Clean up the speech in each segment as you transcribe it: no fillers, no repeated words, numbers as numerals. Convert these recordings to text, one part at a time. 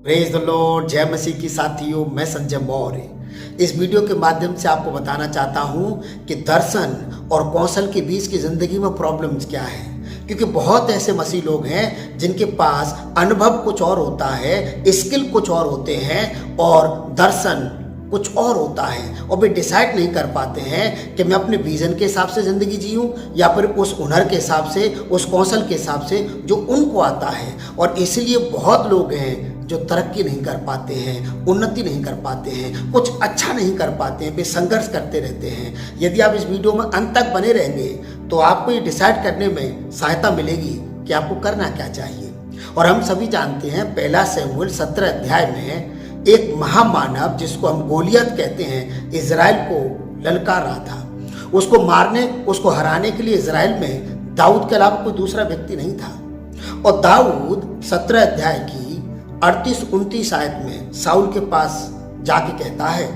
Praise the Lord. जय मसीह की साथियों, मैं संजय मौर्य इस वीडियो के माध्यम से आपको बताना चाहता हूं कि दर्शन और कौशल के बीच की जिंदगी में प्रॉब्लम्स क्या है। क्योंकि बहुत ऐसे मसीह लोग हैं जिनके पास अनुभव कुछ और होता है, स्किल कुछ और होते हैं और दर्शन कुछ और होता है, और वे डिसाइड नहीं कर पाते हैं कि मैं अपने विजन के हिसाब से ज़िंदगी जीऊँ या फिर उस हुनर के हिसाब से, उस कौशल के हिसाब से जो उनको आता है। और इसलिए बहुत लोग हैं जो तरक्की नहीं कर पाते हैं, उन्नति नहीं कर पाते हैं, कुछ अच्छा नहीं कर पाते हैं, वे संघर्ष करते रहते हैं। यदि आप इस वीडियो में अंत तक बने रहेंगे तो आपको ये डिसाइड करने में सहायता मिलेगी कि आपको करना क्या चाहिए। और हम सभी जानते हैं, पहला शमूएल 17 अध्याय में एक महामानव जिसको हम गोलियत कहते हैं, इजराइल को ललकार रहा था। उसको मारने, उसको हराने के लिए इजराइल में दाऊद के अलावा कोई दूसरा व्यक्ति नहीं था। और दाऊद 17 अध्याय की 38-29 आयत में साउल के पास जाके कहता है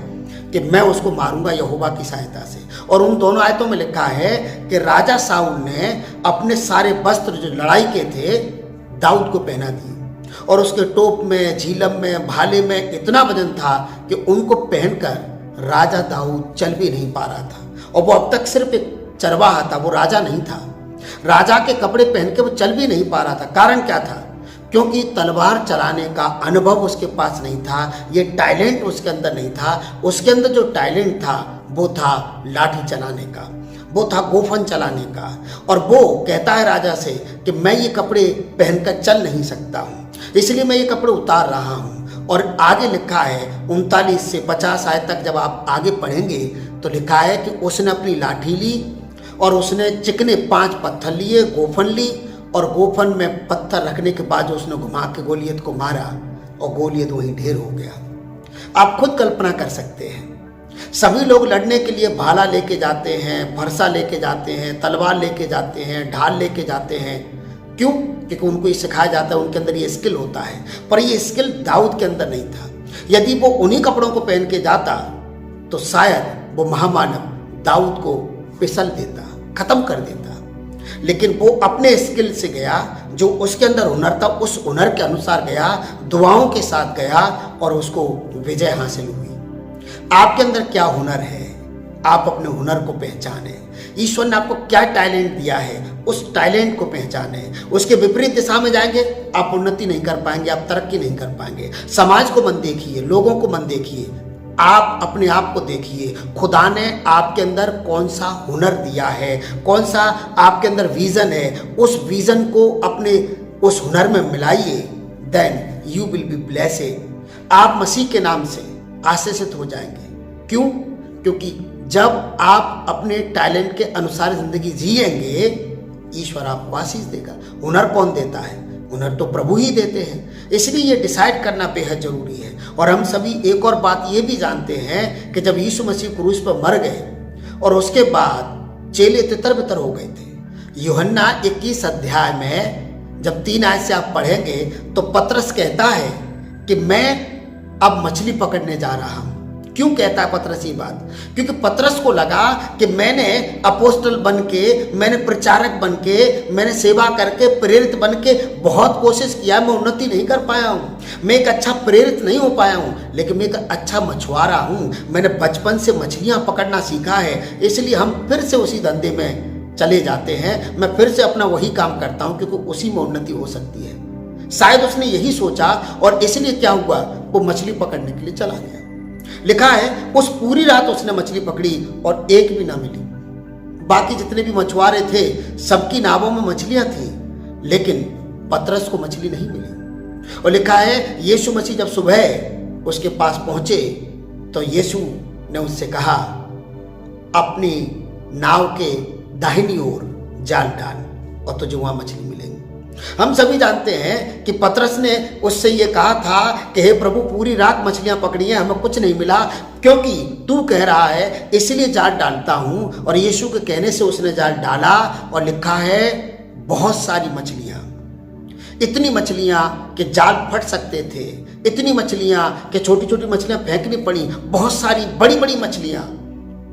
कि मैं उसको मारूंगा यहोवा की सहायता से। और उन दोनों आयतों में लिखा है कि राजा साउल ने अपने सारे वस्त्र जो लड़ाई के थे दाऊद को पहना दिए, और उसके टोप में, झीलम में, भाले में इतना वजन था कि उनको पहनकर राजा दाऊद चल भी नहीं पा रहा था। और वो अब तक सिर्फ एक चरवाहा था, वो राजा नहीं था। राजा के कपड़े पहन के वो चल भी नहीं पा रहा था। कारण क्या था? क्योंकि तलवार चलाने का अनुभव उसके पास नहीं था, ये टैलेंट उसके अंदर नहीं था। उसके अंदर जो टैलेंट था वो था लाठी चलाने का, वो था गोफन चलाने का। और वो कहता है राजा से कि मैं ये कपड़े पहनकर चल नहीं सकता हूँ, इसलिए मैं ये कपड़े उतार रहा हूँ। और आगे लिखा है 39 से 50 आयत तक जब आप आगे पढ़ेंगे तो लिखा है कि उसने अपनी लाठी ली और उसने चिकने 5 पत्थर लिए, गोफन ली, और गोफन में पत्थर रखने के बाद उसने घुमा के गोलियत को मारा और गोलियत वहीं ढेर हो गया। आप खुद कल्पना कर सकते हैं, सभी लोग लड़ने के लिए भाला लेके जाते हैं, फरसा लेके जाते हैं, तलवार लेके जाते हैं, ढाल लेके जाते हैं। क्यों? क्योंकि उनको ये सिखाया जाता है, उनके अंदर ये स्किल होता है। पर ये स्किल दाऊद के अंदर नहीं था। यदि वो उन्हीं कपड़ों को पहन के जाता तो शायद वो महामानव दाऊद को पिसल देता, खत्म कर देता। लेकिन वो अपने स्किल से गया, जो उसके अंदर हुनर था उस हुनर के अनुसार गया, दुआओं के साथ गया और उसको विजय हासिल हुई। आपके अंदर क्या हुनर है? आप अपने हुनर को पहचाने। ईश्वर ने आपको क्या टैलेंट दिया है, उस टैलेंट को पहचाने। उसके विपरीत दिशा में जाएंगे, आप उन्नति नहीं कर पाएंगे, आप तरक्की नहीं कर पाएंगे। समाज को मन देखिए, लोगों को मन देखिए, आप अपने आप को देखिए। खुदा ने आपके अंदर कौन सा हुनर दिया है, कौन सा आपके अंदर विजन है, उस विजन को अपने उस हुनर में मिलाइए। Then you will be blessed. आप मसीह के नाम से आशीषित हो जाएंगे। क्यों? क्योंकि जब आप अपने टैलेंट के अनुसार जिंदगी जिएंगे, ईश्वर आपको आशीष देगा। हुनर कौन देता है? हुनर तो प्रभु ही देते हैं। इसलिए ये डिसाइड करना बेहद जरूरी है। और हम सभी एक और बात ये भी जानते हैं कि जब यीशु मसीह क्रूस पर मर गए और उसके बाद चेले तितर बितर हो गए थे। यूहन्ना 21 अध्याय में जब 3 आयत से आप पढ़ेंगे तो पतरस कहता है कि मैं अब मछली पकड़ने जा रहा हूं। क्यों कहता है पतरस ये बात? क्योंकि पतरस को लगा कि मैंने अपोस्टल बन के, मैंने प्रचारक बन के, मैंने सेवा करके, प्रेरित बन के बहुत कोशिश किया, मैं उन्नति नहीं कर पाया हूँ, मैं एक अच्छा प्रेरित नहीं हो पाया हूँ, लेकिन मैं एक अच्छा मछुआरा हूँ। मैंने बचपन से मछलियाँ पकड़ना सीखा है, इसलिए हम फिर से उसी धंधे में चले जाते हैं। मैं फिर से अपना वही काम करता हूँ क्योंकि उसी में उन्नति हो सकती है। शायद उसने यही सोचा और इसलिए क्या हुआ, वो मछली पकड़ने के लिए चला गया। लिखा है उस पूरी रात उसने मछली पकड़ी और एक भी ना मिली। बाकी जितने भी मछुआरे थे सबकी नावों में मछलियां थी, लेकिन पतरस को मछली नहीं मिली। और लिखा है यीशु मसीह जब सुबह उसके पास पहुंचे तो यीशु ने उससे कहा, अपनी नाव के दाहिनी ओर जाल डाल और तुझे वहां मछली मिलेगी। हम सभी जानते हैं कि पतरस ने उससे ये कहा था कि हे प्रभु, पूरी रात मछलियां पकड़ी हैं, हमें कुछ नहीं मिला, क्योंकि तू कह रहा है इसलिए जाल डालता हूं। और यीशु के कहने से उसने जाल डाला और लिखा है बहुत सारी मछलियां, इतनी मछलियां कि जाल फट सकते थे, इतनी मछलियां कि छोटी छोटी मछलियां फेंकनी पड़ी, बहुत सारी बड़ी बड़ी मछलियां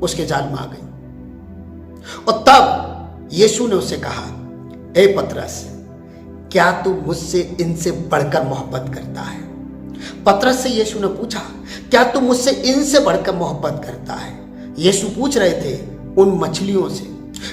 उसके जाल में आ गई। और तब यीशु ने उससे कहा, हे पतरस, क्या तू मुझसे इनसे बढ़कर मोहब्बत करता है? पतरस से यीशु ने पूछा, क्या तू मुझसे इनसे बढ़कर मोहब्बत करता है? यीशु पूछ रहे थे उन मछलियों से,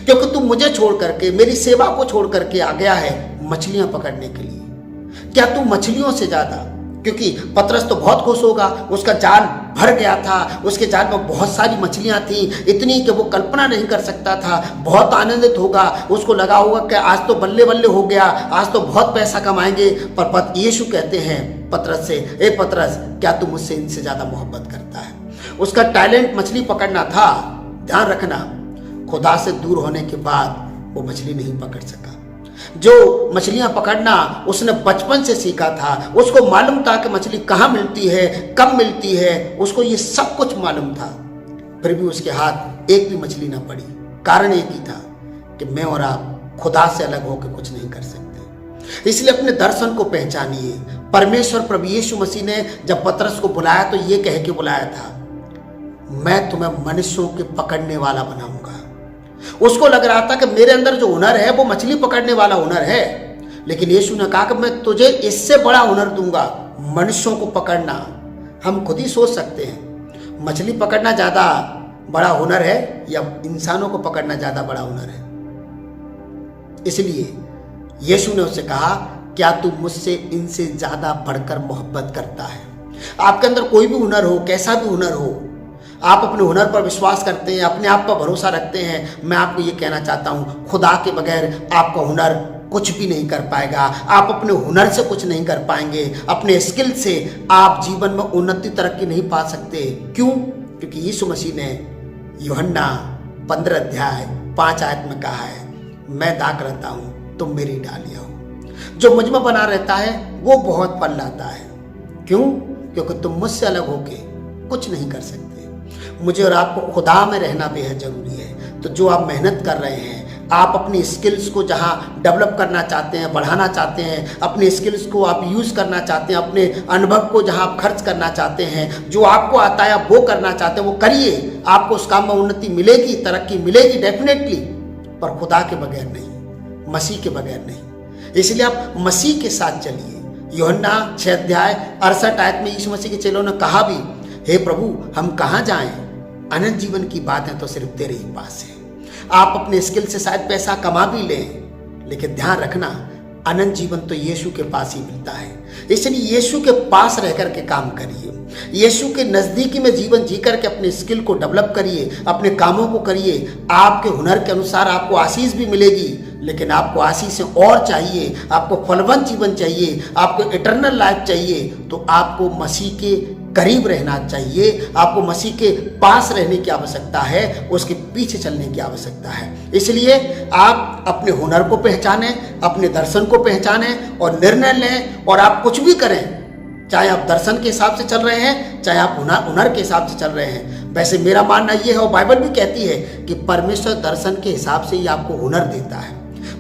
क्योंकि तू मुझे छोड़ करके, मेरी सेवा को छोड़ करके आ गया है मछलियां पकड़ने के लिए। क्या तू मछलियों से ज्यादा, क्योंकि पतरस तो बहुत खुश होगा, उसका जाल भर गया था, उसके जाल में बहुत सारी मछलियां थी, इतनी कि वो कल्पना नहीं कर सकता था। बहुत आनंदित होगा, उसको लगा होगा कि आज तो बल्ले बल्ले हो गया, आज तो बहुत पैसा कमाएंगे। पर यीशु कहते हैं पतरस से, ए पतरस, क्या तू मुझसे इनसे ज्यादा मोहब्बत करता है? उसका टैलेंट मछली पकड़ना था। ध्यान रखना, खुदा से दूर होने के बाद वो मछली नहीं पकड़ सका। जो मछलियां पकड़ना उसने बचपन से सीखा था, उसको मालूम था कि मछली कहाँ मिलती है, कब मिलती है, उसको ये सब कुछ मालूम था। फिर भी उसके हाथ एक भी मछली ना पड़ी। कारण एक ही था कि मैं और आप खुदा से अलग होकर कुछ नहीं कर सकते। इसलिए अपने दर्शन को पहचानिए। परमेश्वर प्रभु यीशु मसीह ने जब पतरस को बुलाया तो ये कह के बुलाया था, मैं तुम्हें मनुष्यों के पकड़ने वाला बनाऊंगा। उसको लग रहा था कि मेरे अंदर जो हुनर है वो मछली पकड़ने वाला हुनर है, लेकिन यीशु ने कहा कि मैं तुझे इससे बड़ा हुनर दूंगा, मनुष्यों को पकड़ना। हम खुद ही सोच सकते हैं, मछली पकड़ना ज्यादा बड़ा हुनर है या इंसानों को पकड़ना ज्यादा बड़ा हुनर है? इसलिए यीशु ने उससे कहा, क्या तू मुझसे इनसे ज्यादा बढ़कर मोहब्बत करता है? आपके अंदर कोई भी हुनर हो, कैसा भी हुनर हो, आप अपने हुनर पर विश्वास करते हैं, अपने आप पर भरोसा रखते हैं, मैं आपको ये कहना चाहता हूँ, खुदा के बगैर आपका हुनर कुछ भी नहीं कर पाएगा। आप अपने हुनर से कुछ नहीं कर पाएंगे, अपने स्किल से आप जीवन में उन्नति तरक्की नहीं पा सकते। क्यों? क्योंकि यीशु मसीह ने यूहन्ना 15 अध्याय 5 आयत में कहा है, मैं दाख रहता हूँ, तुम मेरी डालियाँ हो। जो मुझ में बना रहता है वो बहुत फल लाता है। क्यों? क्योंकि तुम मुझसे अलग होके कुछ नहीं कर सकते। मुझे और आपको खुदा में रहना बेहद जरूरी है। तो जो आप मेहनत कर रहे हैं, आप अपनी स्किल्स को जहां डेवलप करना चाहते हैं, बढ़ाना चाहते हैं, अपने स्किल्स को आप यूज़ करना चाहते हैं, अपने अनुभव को जहां आप खर्च करना चाहते हैं, जो आपको आता है आप वो करना चाहते हैं, वो करिए। आपको उस काम में उन्नति मिलेगी, तरक्की मिलेगी डेफिनेटली, पर खुदा के बगैर नहीं, मसीह के बगैर नहीं। इसलिए आप मसीह के साथ चलिए। यूहन्ना 6 अध्याय 68 आयत में यीशु मसीह के चेलों ने कहा भी, हे प्रभु, हम कहाँ जाएं? अनंत जीवन की बातें तो सिर्फ तेरे ही पास है। आप अपने स्किल से शायद पैसा कमा भी लें, लेकिन ध्यान रखना, अनंत जीवन तो यीशु के पास ही मिलता है। इसलिए यीशु के पास रह करके काम करिए, यीशु के नजदीकी में जीवन जी करके अपने स्किल को डेवलप करिए, अपने कामों को करिए। आपके हुनर के अनुसार आपको आशीष भी मिलेगी, लेकिन आपको आशीष से और चाहिए, आपको फलवंत जीवन चाहिए, आपको इटर्नल लाइफ चाहिए, तो आपको मसीह के करीब रहना चाहिए, आपको मसीह के पास रहने की आवश्यकता है, उसके पीछे चलने की आवश्यकता है। इसलिए आप अपने हुनर को पहचानें, अपने दर्शन को पहचानें और निर्णय लें। और आप कुछ भी करें, चाहे आप दर्शन के हिसाब से चल रहे हैं, चाहे आप हुनर के हिसाब से चल रहे हैं। वैसे मेरा मानना यह है, और बाइबल भी कहती है कि परमेश्वर दर्शन के हिसाब से ही आपको हुनर देता है।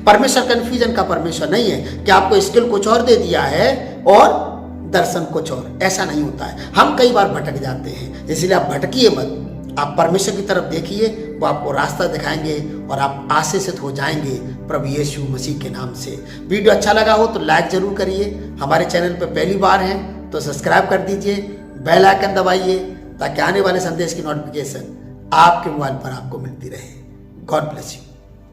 परमेश्वर कन्फ्यूजन का परमेश्वर नहीं है कि आपको स्किल कुछ और दे दिया है और दर्शन कुछ और, ऐसा नहीं होता है। हम कई बार भटक जाते हैं, इसलिए आप भटकिए मत, आप परमेश्वर की तरफ देखिए, वो आपको रास्ता दिखाएंगे और आप आशीषित हो जाएंगे प्रभु यीशु मसीह के नाम से। वीडियो अच्छा लगा हो तो लाइक जरूर करिए, हमारे चैनल पर पहली बार हैं तो सब्सक्राइब कर दीजिए, बेल आइकन दबाइए ताकि आने वाले संदेश की नोटिफिकेशन आपके मोबाइल पर आपको मिलती रहे। God bless you.